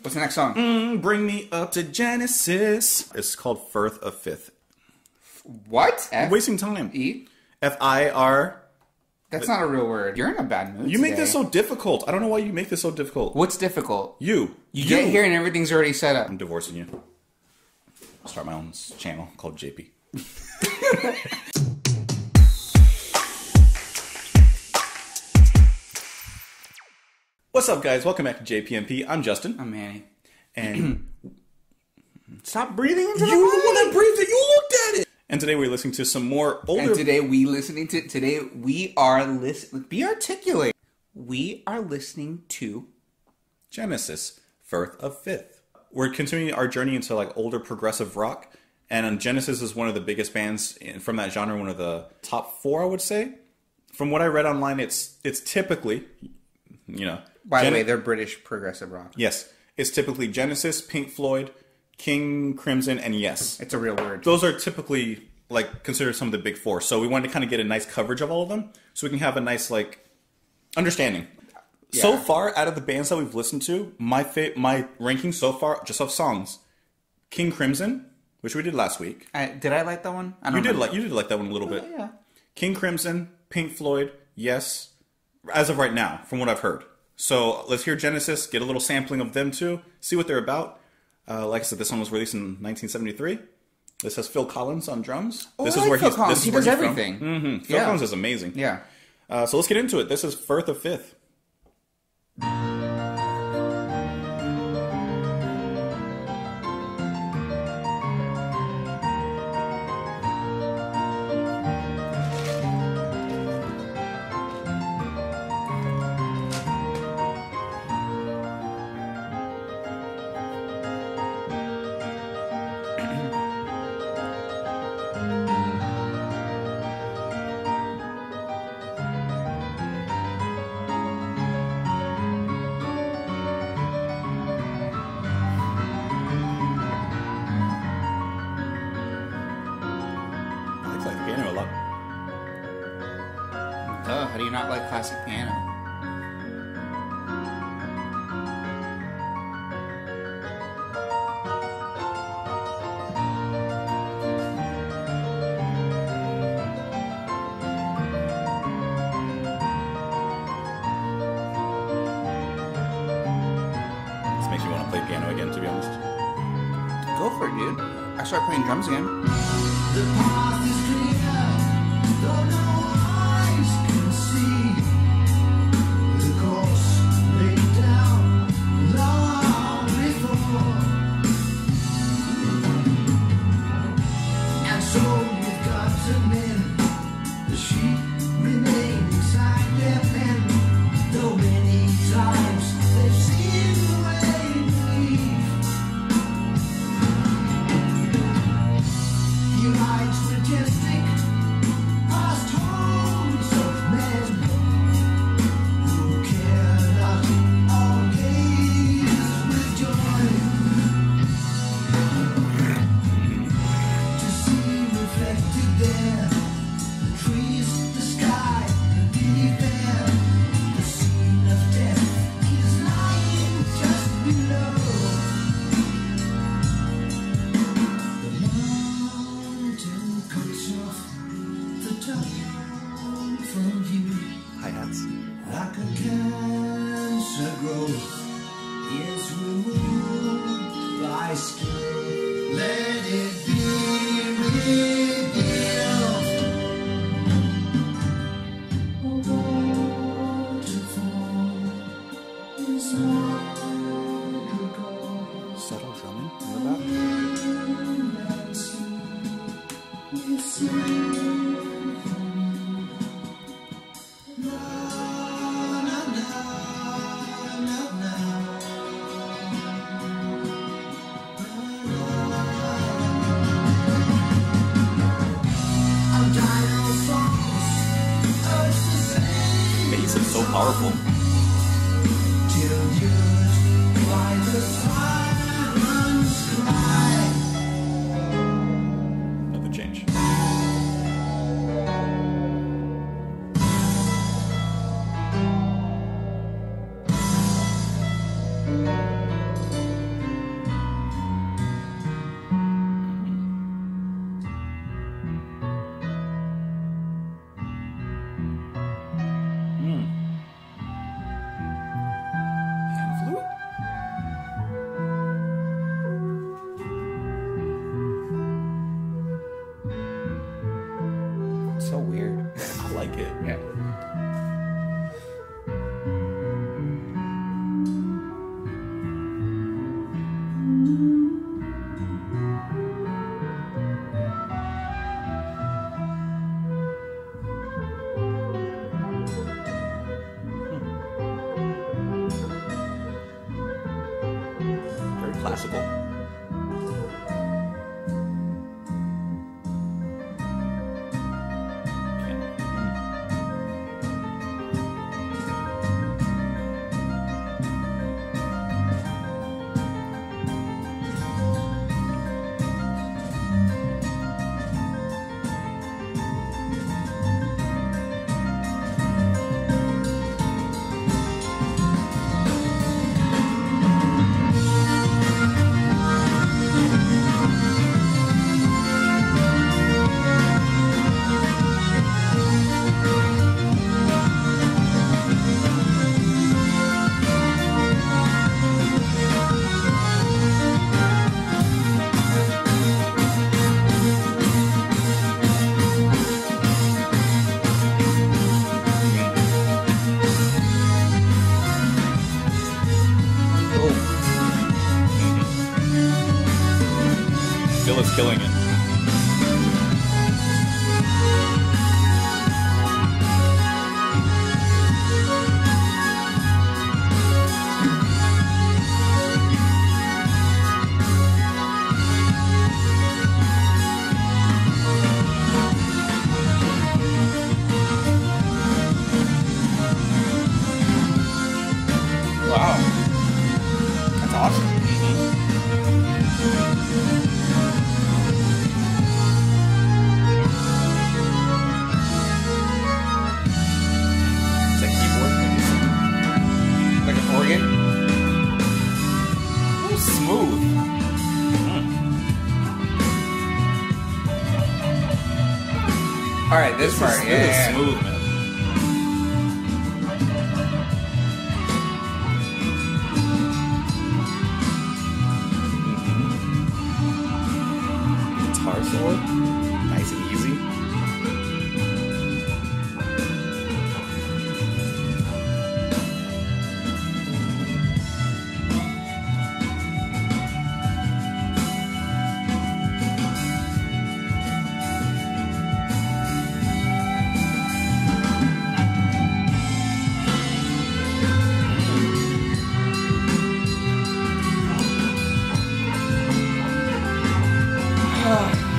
What's the next song? Bring me up to Genesis. It's called Firth of Fifth. What? You're wasting time. E? F-I-R. That's not a real word. You're in a bad mood You make this so difficult. I don't know why you make this so difficult. What's difficult? You get here and everything's already set up. I'm divorcing you. I'll start my own channel called JP. What's up, guys? Welcome back to JPMP. I'm Justin. I'm Manny. And stop breathing into the you were the one that breathed it. You looked at it. And today we're listening to some more older. And today we are listening. Be articulate. We are listening to Genesis, Firth of Fifth. We're continuing our journey into like older progressive rock, and Genesis is one of the biggest bands from that genre. One of the top 4, I would say. From what I read online, it's typically, you know. By the way, they're British progressive rock. Yes, it's typically Genesis, Pink Floyd, King Crimson, and Yes. It's a real word. Those are typically like considered some of the big 4. So we wanted to kind of get a nice coverage of all of them, so we can have a nice like understanding. Yeah. So far, out of the bands that we've listened to, my ranking so far, just of songs, King Crimson, which we did last week. Did I like that one? You did like that one a little bit. Yeah. King Crimson, Pink Floyd, Yes. As of right now, from what I've heard. So let's hear Genesis, get a little sampling of them too, see what they're about. Like I said, this one was released in 1973. This has Phil Collins on drums. Oh, this I is like where Phil Collins. He does everything. Mm-hmm. Phil Collins is amazing. Yeah. So let's get into it. This is Firth of Fifth. How do you not like classic piano? This makes me want to play piano again, to be honest. Go for it, dude. I start playing drums again. The path is clear, though no eyes can see. The course laid down long before, and so you've got to mend. The sheep remain inside their pen, though many times they've seen the way to leave. He rides majestic past homes of men who care not or gaze with joy to see reflected there the trees, the sky, the deep air. The scene of death is lying just below. The mountain cuts off the town from view, Hi-hats. like a cancer growth is removed by skill. Let it be revealed. A waterfall is madrigal. Subtle drumming in the back. We sing. Na, na, na, na, na. Our dino songs urge the same Bass is so powerful. till used by the siren's cry. Another change. like it. Yeah. Very classical. Bill is killing it. Wow. That's awesome. Is that keyboard? Maybe? Like an organ. Oh, smooth. All right, this part. This Yeah. is smooth, man. Guitar solo, nice and easy.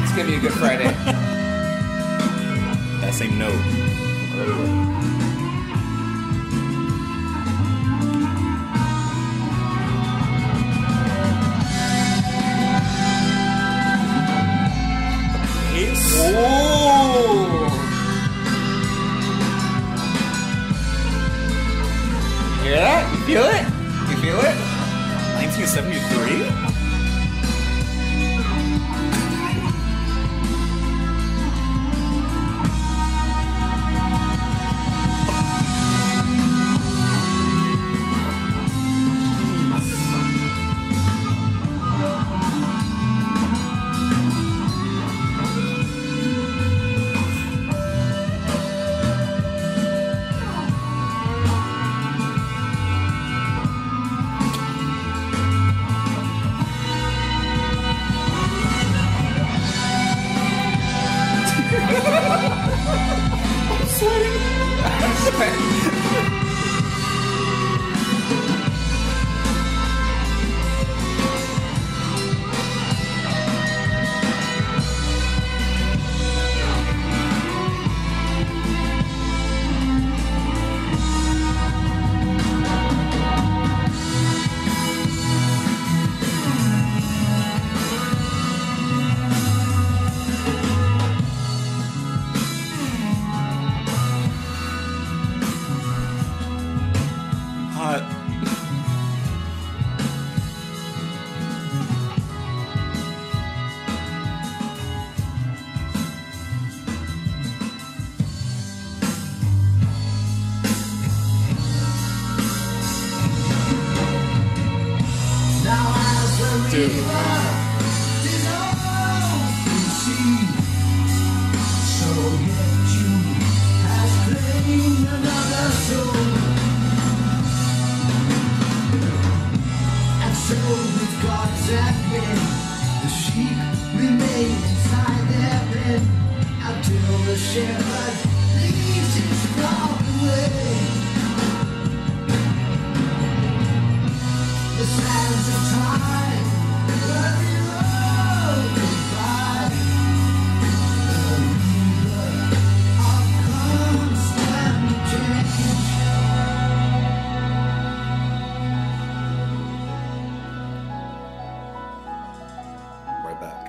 It's gonna be a good Friday. That same note from earlier. Bass. Ooh. You hear that? You feel it? You feel it? 1973? Dude. So yet you has so with God's advent, the sheep remain inside their pen until the shepherd leaves his flock away. The sands of time hurry roll by, the river of constant change. Right back.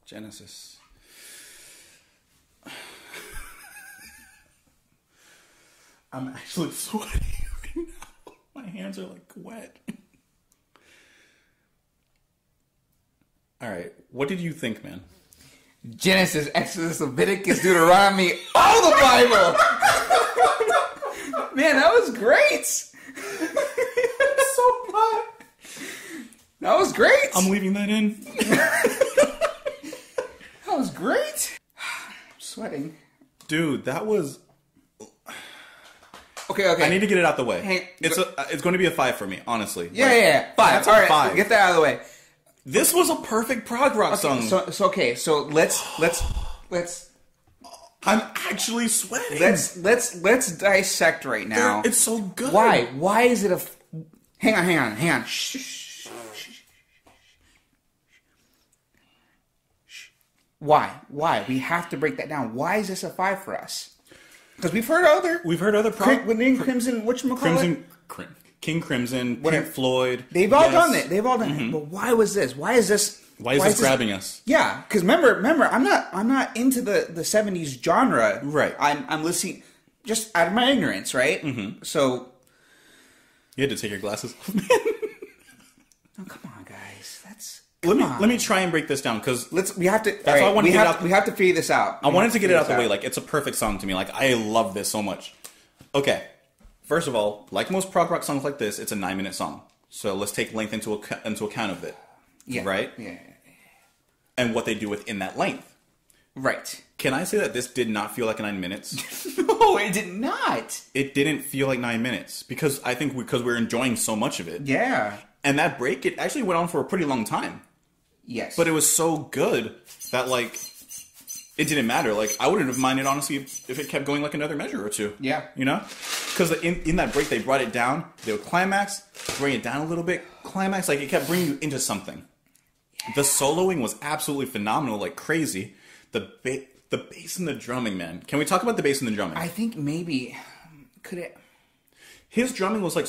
Genesis. I'm actually sweating right now. My hands are like wet. All right, what did you think, man? Genesis, Exodus, Leviticus, Deuteronomy, all the Bible. Man, that was great. So hot. That was great. I'm leaving that in. That was great. I'm sweating. Dude, that was... Okay. I need to get it out the way. Hey, it's going to be a 5 for me, honestly. Yeah. 5. That's All a right, 5. get that out of the way. This was a perfect prog rock song. So let's I'm actually sweating. let's dissect right now. It's so good. Why? Why is it a? Hang on. Shh. Why? We have to break that down. Why is this a 5 for us? Because we've heard other prog. Crimson, whatchamacallit? King Crimson, Pink Floyd. They've all done it. But why was this? Why is this grabbing us? Yeah, because remember, I'm not into the 70s genre. Right. I'm listening just out of my ignorance, right? Mm-hmm. So you had to take your glasses off, man. oh, come on, guys. Let me try and break this down because we have to. That's why I want to get it out. We have to figure this out. I wanted to get it out the way. Like, it's a perfect song to me. Like, I love this so much. Okay. First of all, like most prog rock songs like this, it's a 9-minute song. So let's take length into account of it. Yeah. Right? Yeah. And what they do within that length. Right. Can I say that this did not feel like 9 minutes? No, it did not. It didn't feel like 9 minutes because I think because we're enjoying so much of it. Yeah. And that break, it actually went on for a pretty long time. Yes. But it was so good that, like, it didn't matter. Like, I wouldn't have minded, honestly, if it kept going like another measure or two. Yeah. You know? Because in that break, they brought it down. They would climax, bring it down a little bit, climax. Like, it kept bringing you into something. Yeah. The soloing was absolutely phenomenal, like crazy. The bass and the drumming, man. Can we talk about the bass and the drumming? I think maybe... Could it... His drumming was like...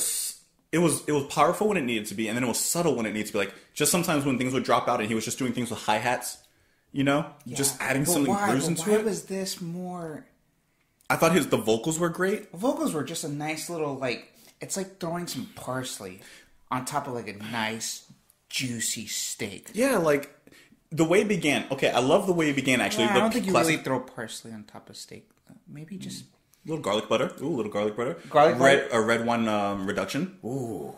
It was powerful when it needed to be, and then it was subtle when it needed to be. Like, just sometimes when things would drop out and he was just doing things with hi-hats, you know? Yeah. Just adding something grooves into it. Why was this more... I thought the vocals were great. The vocals were just a nice little, like... It's like throwing some parsley on top of, like, a nice, juicy steak. Yeah, like, the way it began... Okay, I love the way it began, actually. Yeah, I don't think you really throw parsley on top of steak. Maybe just... A little garlic butter. Ooh, a little garlic butter. A red wine reduction. Ooh.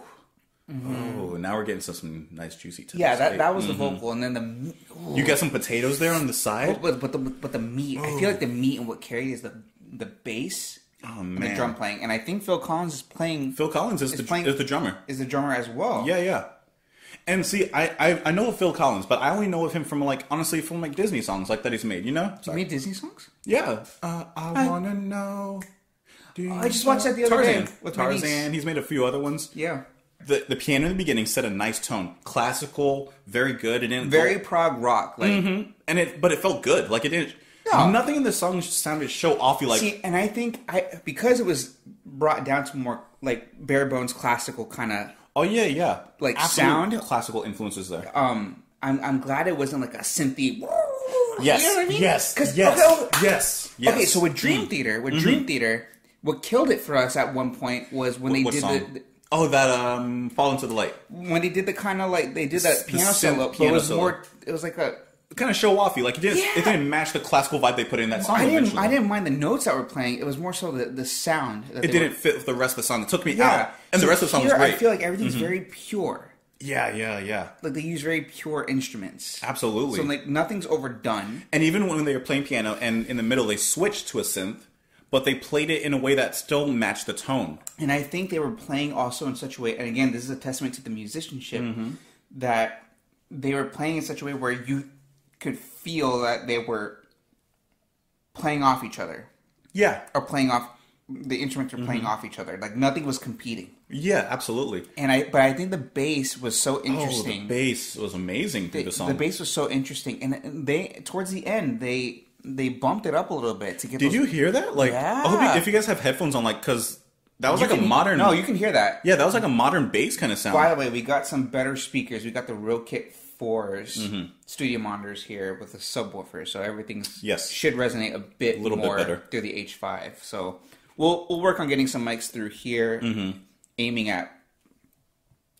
Mm-hmm. Oh, now we're getting some nice juicy toast. Yeah, that was the vocal, and then the meat. You got some potatoes there on the side. But the meat. I feel like the meat and what carried is the bass. Oh man, and the drum playing, and I think Phil Collins is playing. Phil Collins is the drummer. Is the drummer as well? Yeah. And see, I know of Phil Collins, but I only know of him from from Disney songs like that he's made. You know, he made Disney songs. Yeah, I wanna know. I just watched that the other day with Tarzan. He's made a few other ones. Yeah. The piano in the beginning set a nice tone, classical, very good. It didn't very prog rock, like, but it felt good. Like it didn't. No. Nothing in the song sounded show offy. Like, see, and I think because it was brought down to more like bare bones classical kind of. Oh yeah. Like absolute sound, classical influences there. I'm glad it wasn't like a synthy. Yes, you know what I mean? Yes. Okay, so with Dream Theater, what killed it for us at one point was when they did song? Fall Into the Light. When they did the kind of like they did that piano solo, but it was more. It was like a kind of show offy. Like it didn't match the classical vibe they put in that song. I didn't mind the notes that were playing. It was more so the sound. It didn't fit with the rest of the song. It took me out, and the rest of the song was great. I feel like everything's very pure. Yeah. Like they use very pure instruments. Absolutely. So like nothing's overdone. And even when they were playing piano and in the middle they switched to a synth, but they played it in a way that still matched the tone. And I think they were playing also in such a way, and again, this is a testament to the musicianship, that they were playing in such a way where you could feel that they were playing off each other. Yeah. Or playing off, the instruments were playing off each other. Like nothing was competing. Yeah, absolutely. But I think the bass was so interesting. Oh, the bass was amazing through the song. The bass was so interesting. And they, towards the end, they bumped it up a little bit to get Did you hear that? Like, Yeah. I hope if you guys have headphones on, like, because that was You like a can- modern... No, you can hear that. Yeah, that was like a modern bass kind of sound. By the way, we got some better speakers. We got the Rokit 4s studio monitors here with a subwoofer, so everything should resonate a little bit better through the H5. So we'll work on getting some mics through here, aiming at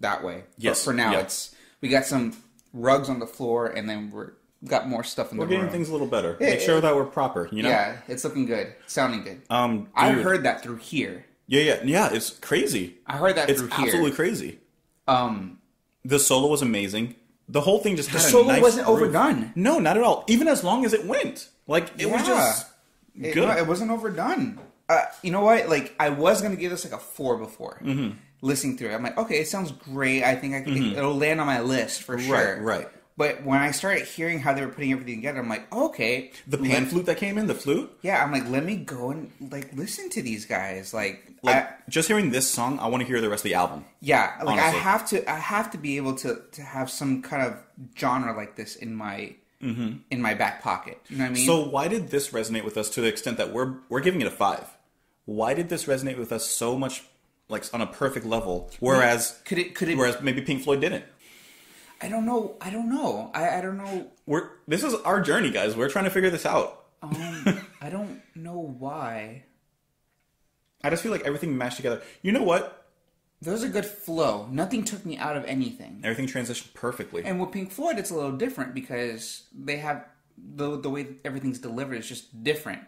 that way. Yes. But for now, we got some rugs on the floor, and then we're got more stuff in the room. We're getting things a little better. Make sure that we're proper, you know? Yeah, it's looking good. Sounding good. Dude. I heard that through here. Yeah, it's crazy. I heard that through here. It's absolutely crazy. The solo was amazing. The whole thing just had a nice solo wasn't groove. overdone. No, not at all. Even as long as it went. Like, it was just good. No, it wasn't overdone. You know what? Like, I was going to give this like a 4 before. Listening through it. I'm like, okay, it sounds great. I think I can, it'll land on my list for sure. Right. But when I started hearing how they were putting everything together, I'm like, okay. The pan flute that came in, the flute? Yeah, I'm like, let me go and like listen to these guys. Like just hearing this song, I want to hear the rest of the album. Yeah, like honestly. I have to be able to have some kind of genre like this in my back pocket. You know what I mean? So why did this resonate with us to the extent that we're giving it a 5? Why did this resonate with us so much, like on a perfect level? Whereas whereas maybe Pink Floyd didn't. I don't know. I don't know. This is our journey, guys. We're trying to figure this out. I don't know why. I just feel like everything mashed together. You know what? There was a good flow. Nothing took me out of anything. Everything transitioned perfectly. And with Pink Floyd, it's a little different because they have the way everything's delivered is just different.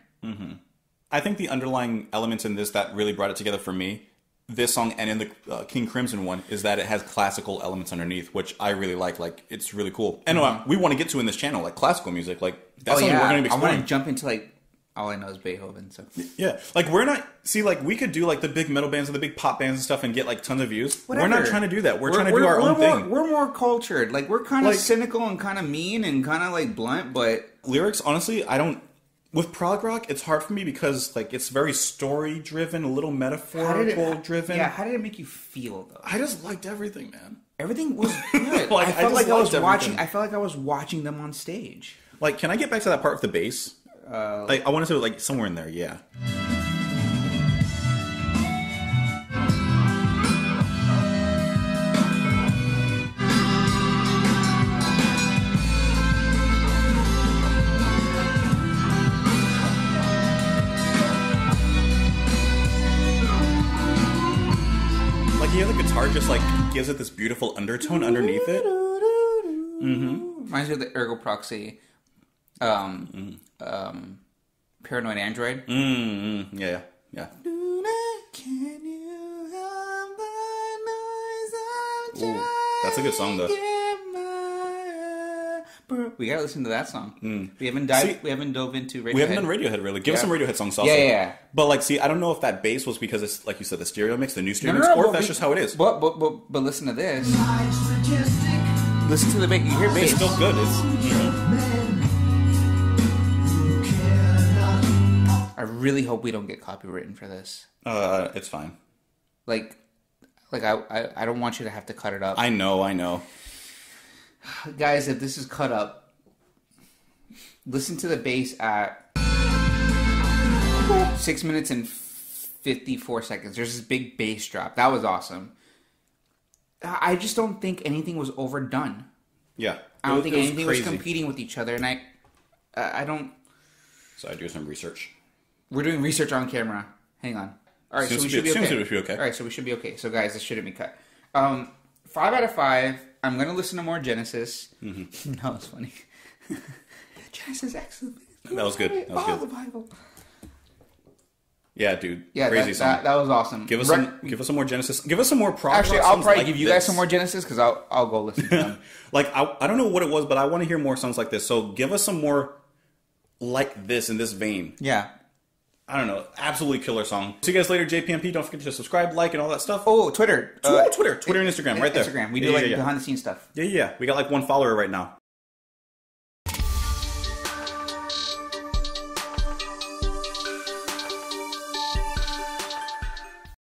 I think the underlying elements in this that really brought it together for me, this song and in the King Crimson one, is that it has classical elements underneath, which I really like. Like, it's really cool. And we want to get to in this channel, like classical music. Like, that's something we're going to be exploring. I want to jump into like, all I know is Beethoven. So yeah, like we're not like we could do like the big metal bands and the big pop bands and stuff and get like tons of views. Whatever. We're not trying to do that. We're trying to do our own thing. We're more cultured. Like, we're kind of cynical and kind of mean and kind of like blunt, but lyrics, honestly, I don't. With prog rock, it's hard for me because like it's very story driven, a little metaphorical driven. Yeah, how did it make you feel though? I just liked everything, man. Everything was good. Like, I felt like everything. I felt like I was watching them on stage. Like, can I get back to that part with the bass? Like, I wanted to like somewhere in there, yeah. Yeah, the guitar just like gives it this beautiful undertone underneath it. Reminds me of the Ergo Proxy, Paranoid Android. Yeah. Ooh, that's a good song though. We gotta listen to that song. We haven't dove into Radiohead. We haven't done Radiohead really. Give us some Radiohead songs also. Yeah. But like, see, I don't know if that bass was because it's like you said, the stereo mix, the new stereo mix, or if that's just how it is. But listen to this. Listen to the bass. You hear bass. It's still good. I really hope we don't get copywritten for this. It's fine. Like I don't want you to have to cut it up. I know. Guys, if this is cut up, listen to the bass at 6 minutes and 54 seconds. There's this big bass drop. That was awesome. I just don't think anything was overdone. Yeah. I don't think anything was competing with each other, and I don't... So I do some research. We're doing research on camera. Hang on. All right, so we should be okay. Seems to be okay. All right, so we should be okay. So guys, this shouldn't be cut. 5 out of 5. I'm going to listen to more Genesis. That was funny. Genesis, excellent. That was good. The Bible. Yeah, dude. Yeah, crazy song. that was awesome. Give us some more Genesis. Give us some more prog. Actually, rock I'll songs probably like give you this. guys some more Genesis because I'll go listen to them. Like I don't know what it was, but I want to hear more songs like this. So give us some more like this in this vein. Yeah. I don't know. Absolutely killer song. See you guys later, JPMP. Don't forget to subscribe, like, and all that stuff. Oh, Twitter. Twitter and Instagram right there. Instagram. We do behind the scenes stuff. Yeah. We got like 1 follower right now.